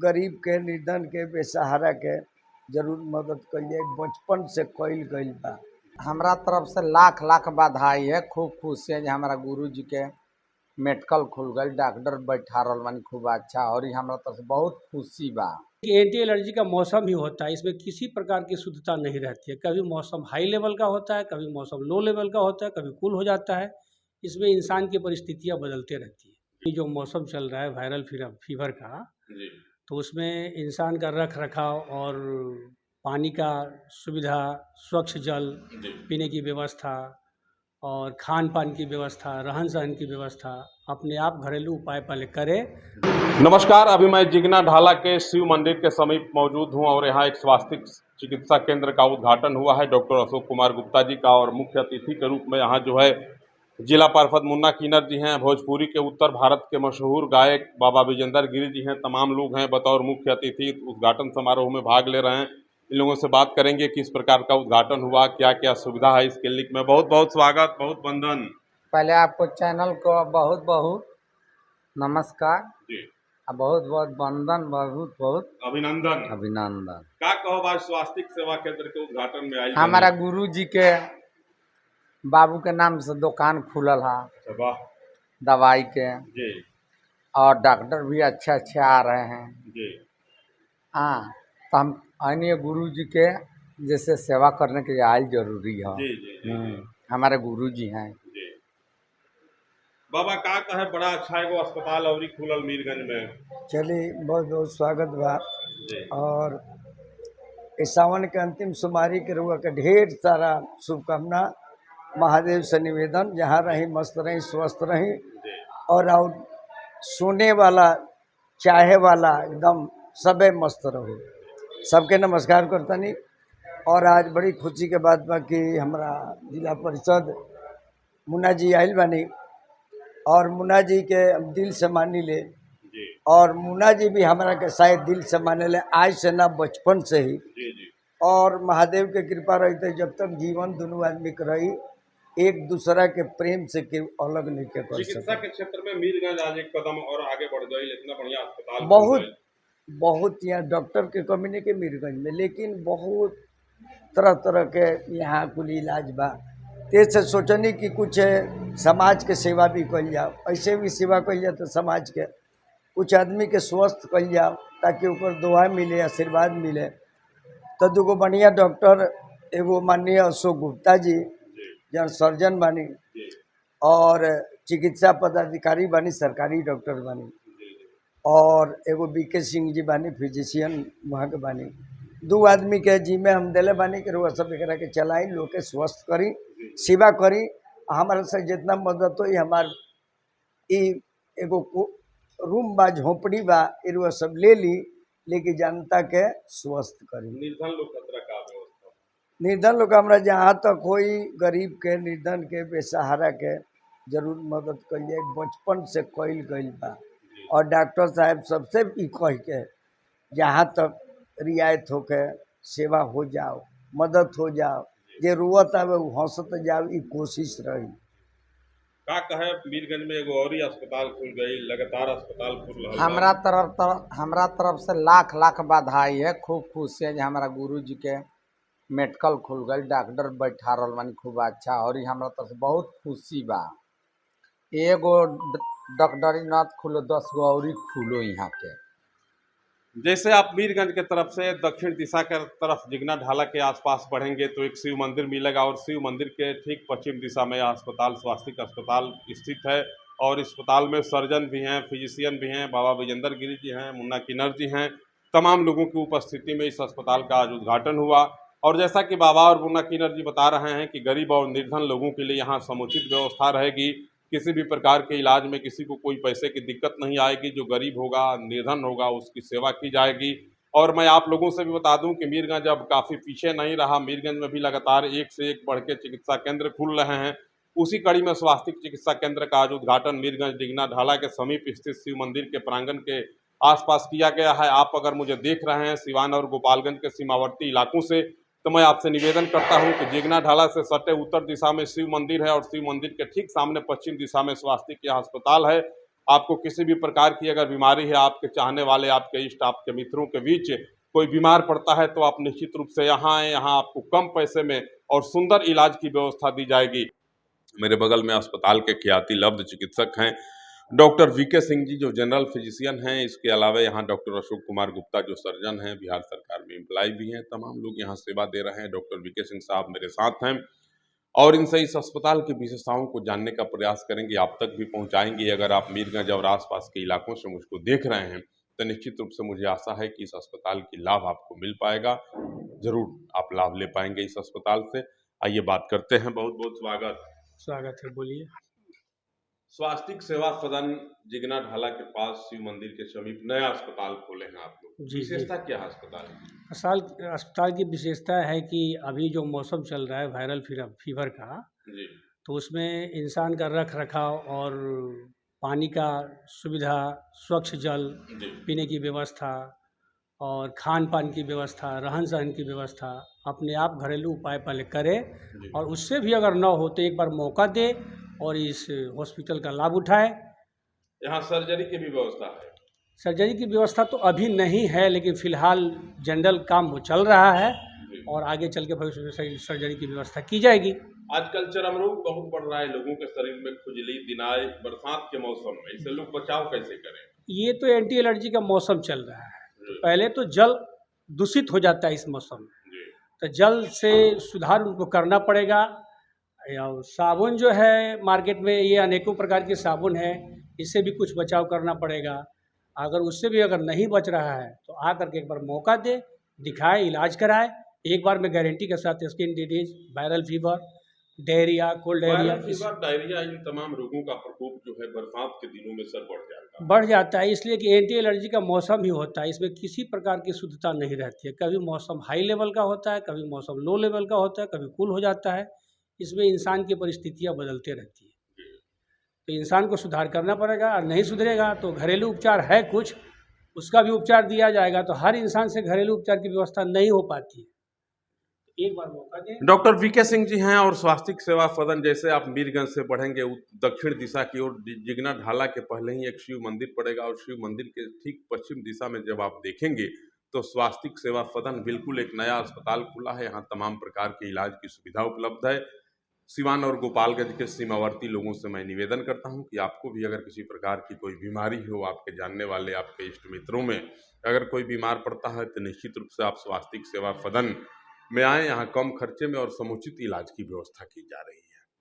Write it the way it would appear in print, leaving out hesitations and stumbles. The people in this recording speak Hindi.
गरीब के, निर्धन के, बेसहारा के जरूर मदद करिए, बचपन से कइल गइल बा। हमरा तरफ से लाख लाख बधाई है। खूब खुशी है जो हमारा गुरुजी के मेडिकल खुल गई, डॉक्टर बैठा रहल बानी खूब अच्छा, और ये हमरा तरफ से बहुत खुशी बा। एंटी एलर्जी का मौसम ही होता है, इसमें किसी प्रकार की शुद्धता नहीं रहती है। कभी मौसम हाई लेवल का होता है, कभी मौसम लो लेवल का होता है, कभी कूल हो जाता है। इसमें इंसान की परिस्थितियां बदलते रहती है। ये जो मौसम चल रहा है वायरल फीवर का, तो उसमें इंसान का रख रखाव और पानी का सुविधा, स्वच्छ जल पीने की व्यवस्था और खान पान की व्यवस्था, रहन सहन की व्यवस्था अपने आप घरेलू उपाय पहले करें। नमस्कार, अभी मैं जिगना ढाला के शिव मंदिर के समीप मौजूद हूं और यहाँ एक स्वास्थ्य चिकित्सा केंद्र का उद्घाटन हुआ है डॉक्टर अशोक कुमार गुप्ता जी का, और मुख्य अतिथि के रूप में यहाँ जो है जिला पार्षद मुन्ना किन्नर जी हैं, भोजपुरी के उत्तर भारत के मशहूर गायक बाबा विजेंद्र गिरी जी हैं, तमाम लोग हैं बतौर मुख्य अतिथि उद्घाटन समारोह में भाग ले रहे हैं। इन लोगों से बात करेंगे किस प्रकार का उद्घाटन हुआ, क्या क्या सुविधा है इस क्लिनिक में। बहुत बहुत स्वागत, बहुत वंदन। पहले आपको चैनल को बहुत बहुत नमस्कार जी, बहुत बहुत वंदन, बहुत बहुत अभिनंदन। अभिनंदन। का कहो आज स्वास्थ्य सेवा केंद्र के उद्घाटन में आई हमारा गुरु जी के बाबू के नाम से दुकान खुलल है वाह दवाई के, जी और डॉक्टर भी अच्छे अच्छे आ रहे हैं। जी हाँ, तो हम अन्य गुरु जी के जैसे सेवा करने के लिए आयल जरूरी है। जी जी जी हमारे गुरु जी हैं। जी। बाबा का कहे बड़ा अच्छा एगो अस्पताल और खुलल मीरगंज में। चलिए, बहुत बहुत स्वागत बा। जी और इस सावन के अंतिम सोमवारी के रुआ के ढेर सारा शुभकामना। महादेव से निवेदन, जहाँ रही मस्त रही, स्वस्थ रही, जी और सोने वाला, चाहे वाला एकदम सबे मस्त रहो। सबके नमस्कार करतनी। और आज बड़ी खुशी के बात बा कि हमारा जिला परिषद मुन्ना जी आइल बानी, और मुन्ना जी के हम दिल से मानी ले, जी और मुन्ना जी भी हमारा के शायद दिल से माने ले, आज से ना बचपन से ही। जी जी और महादेव के कृपा रही तो जब तक जीवन दोनों आदमी के रही, एक दूसरा के प्रेम से के अलग नहीं के कर चिकित्सा सके। के क्षेत्र में मीरगंज आज एक कदम और आगे बढ़ गई, इतना बढ़िया अस्पताल खुल बहुत गइल। बहुत यहाँ डॉक्टर के कमी नहीं के मीरगंज में, लेकिन बहुत तरह तरह के यहाँ कुल इलाज बा। तेज सोचनी कि कुछ समाज के सेवा भी कल जाओ, ऐसे भी सेवा कल जाए तो समाज के कुछ आदमी के स्वस्थ कल जाओ, ताकि ऊपर दुआ मिले, आशीर्वाद मिले। तो दूगो बढ़िया डॉक्टर, एगो माननीय अशोक गुप्ता जी जन सर्जन बानी, जी और चिकित्सा पदाधिकारी बानी, सरकारी डॉक्टर बानी, और एगो बीके सिंह जी बानी, फिजिशियन वहाँ के बानी। दो आदमी के जिम्मे हम दिले बानी कि रुआ सब एकरा के चलाई, लोग के स्वस्थ करी, सेवा करी। हमारे से जितना मदद हो, हमार एगो रूम बा, झोपड़ी बा, ये रुआ सब ले ली, लेके जनता के स्वस्थ करी। निर्धन लोग खतरा का व्यवस्था। निर्धन लोग हमरा जहाँ तक होई, गरीब के, निर्धन के, बेसहारा के जरूर मदद करिए, बचपन से कइल गइल बा। और डॉक्टर साहब सबसे ई कह के जहाँ तक रियायत होके सेवा हो जाओ, मदद हो जाओ, जे रुअत आवे वो हंसत जाओ, ई कोशिश रही। का कहे मीरगंज में एगो और ही अस्पताल खुल गई, लगातार अस्पताल खुल रहा है। हमरा तरफ से लाख लाख बधाई है। खूब खुशी है जो हमारा गुरु जी के मेडिकल खुल गई, डॉक्टर बैठा रहल बानी खूब अच्छा, और ये हमरा तरफ से बहुत खुशी बा। एगो डॉक्टरी नाथ खुलो, 10 गो और खुलो यहाँ के। जैसे आप मीरगंज के तरफ से दक्षिण दिशा के तरफ जिगना ढाला के आसपास बढ़ेंगे तो एक शिव मंदिर मिलेगा, और शिव मंदिर के ठीक पश्चिम दिशा में अस्पताल, स्वास्थ्य अस्पताल स्थित है। और इस अस्पताल में सर्जन भी हैं, फिजिशियन भी हैं, बाबा विजेंद्र गिरी जी हैं, मुन्ना किन्नर जी हैं। तमाम लोगों की उपस्थिति में इस अस्पताल का आज उद्घाटन हुआ। और जैसा कि बाबा और मुन्ना किन्नर जी बता रहे हैं कि गरीब और निर्धन लोगों के लिए यहाँ समुचित व्यवस्था रहेगी। किसी भी प्रकार के इलाज में किसी को कोई पैसे की दिक्कत नहीं आएगी। जो गरीब होगा, निर्धन होगा, उसकी सेवा की जाएगी। और मैं आप लोगों से भी बता दूं कि मीरगंज अब काफ़ी पीछे नहीं रहा। मीरगंज में भी लगातार एक से एक बढ़ के चिकित्सा केंद्र खुल रहे हैं। उसी कड़ी में स्वास्थ्य चिकित्सा केंद्र का आज उद्घाटन मीरगंज जिगना ढाला के समीप स्थित शिव मंदिर के प्रांगण के आसपास किया गया है। आप अगर मुझे देख रहे हैं सिवान और गोपालगंज के सीमावर्ती इलाकों से, तो मैं आपसे निवेदन करता हूं कि जिगना ढाला से सटे उत्तर दिशा में शिव मंदिर है, और शिव मंदिर के ठीक सामने पश्चिम दिशा में स्वास्थ्य अस्पताल है। आपको किसी भी प्रकार की अगर बीमारी है, आपके चाहने वाले, आपके इष्ट, आपके मित्रों के बीच कोई बीमार पड़ता है तो आप निश्चित रूप से यहाँ आएँ। यहाँ आपको कम पैसे में और सुंदर इलाज की व्यवस्था दी जाएगी। मेरे बगल में अस्पताल के ख्याति लब्ध चिकित्सक हैं डॉक्टर वीके सिंह जी, जो जनरल फिजिशियन हैं। इसके अलावा यहाँ डॉक्टर अशोक कुमार गुप्ता, जो सर्जन हैं, बिहार सरकार में एम्प्लॉय भी हैं। तमाम लोग यहाँ सेवा दे रहे हैं। डॉक्टर वीके सिंह साहब मेरे साथ हैं और इनसे इस अस्पताल की विशेषताओं को जानने का प्रयास करेंगे, आप तक भी पहुँचाएंगे। अगर आप मीरगंज और आसपास के इलाकों से मुझको देख रहे हैं तो निश्चित रूप से मुझे आशा है कि इस अस्पताल की लाभ आपको मिल पाएगा। जरूर आप लाभ ले पाएंगे इस अस्पताल से। आइए बात करते हैं। बहुत बहुत स्वागत है, बोलिए। स्वास्थ्य सेवा सदन जिगना ढाला के पास शिव मंदिर के समीप नया अस्पताल खोले हैं आप लोग। जी, विशेषता क्या है अस्पताल की? अस्पताल की विशेषता है कि अभी जो मौसम चल रहा है वायरल फीवर का, जी तो उसमें इंसान का रख रखाव और पानी का सुविधा, स्वच्छ जल जी पीने की व्यवस्था और खान पान की व्यवस्था, रहन सहन की व्यवस्था अपने आप घरेलू उपाय पहले करे जी और उससे भी अगर न हो तो एक बार मौका दे और इस हॉस्पिटल का लाभ उठाए। यहाँ सर्जरी की भी व्यवस्था है। सर्जरी की व्यवस्था तो अभी नहीं है, लेकिन फ़िलहाल जनरल काम वो चल रहा है जी। और आगे चल के भविष्य में सर्जरी की व्यवस्था की जाएगी। आजकल चरम रोग बहुत बढ़ रहा है, लोगों के शरीर में खुजली, दिनाय, बरसात के मौसम में इससे लोग बचाव कैसे करें? ये तो एंटी एलर्जी का मौसम चल रहा है। जी पहले तो जल दूषित हो जाता है इस मौसम में, जी तो जल से सुधार उनको करना पड़ेगा। या साबुन जो है मार्केट में, ये अनेकों प्रकार के साबुन है, इससे भी कुछ बचाव करना पड़ेगा। अगर उससे भी अगर नहीं बच रहा है तो आ करके एक बार मौका दे, दिखाए, इलाज कराए। एक बार में गारंटी के साथ skin disease, viral fever, diarrhoea, cold diarrhoea, viral fever, diarrhoea, इन तमाम रोगों का प्रकोप जो है बरसात के दिनों में सर बढ़ जाता है। बढ़ जाता है, इसलिए कि एंटी एलर्जी का मौसम ही होता है। इसमें किसी प्रकार की शुद्धता नहीं रहती है। कभी मौसम हाई लेवल का होता है, कभी मौसम लो लेवल का होता है, कभी कूल हो जाता है। इसमें इंसान की परिस्थितियाँ बदलते रहती हैं, तो इंसान को सुधार करना पड़ेगा। और नहीं सुधरेगा तो घरेलू उपचार है कुछ, उसका भी उपचार दिया जाएगा। तो हर इंसान से घरेलू उपचार की व्यवस्था नहीं हो पाती है, एक बार मौका दें। डॉक्टर वीके सिंह जी हैं और स्वास्थ्य सेवा सदन, जैसे आप मीरगंज से बढ़ेंगे दक्षिण दिशा की ओर, जिगना ढाला के पहले ही एक शिव मंदिर पड़ेगा और शिव मंदिर के ठीक पश्चिम दिशा में जब आप देखेंगे तो स्वास्थ्य सेवा सदन, बिल्कुल एक नया अस्पताल खुला है। यहाँ तमाम प्रकार के इलाज की सुविधा उपलब्ध है। सिवान और गोपालगंज के सीमावर्ती लोगों से मैं निवेदन करता हूँ कि आपको भी अगर किसी प्रकार की कोई बीमारी हो, आपके जानने वाले, आपके इष्ट मित्रों में अगर कोई बीमार पड़ता है तो निश्चित रूप से आप स्वास्थ्य सेवा सदन में आएँ। यहाँ कम खर्चे में और समुचित इलाज की व्यवस्था की जा रही है।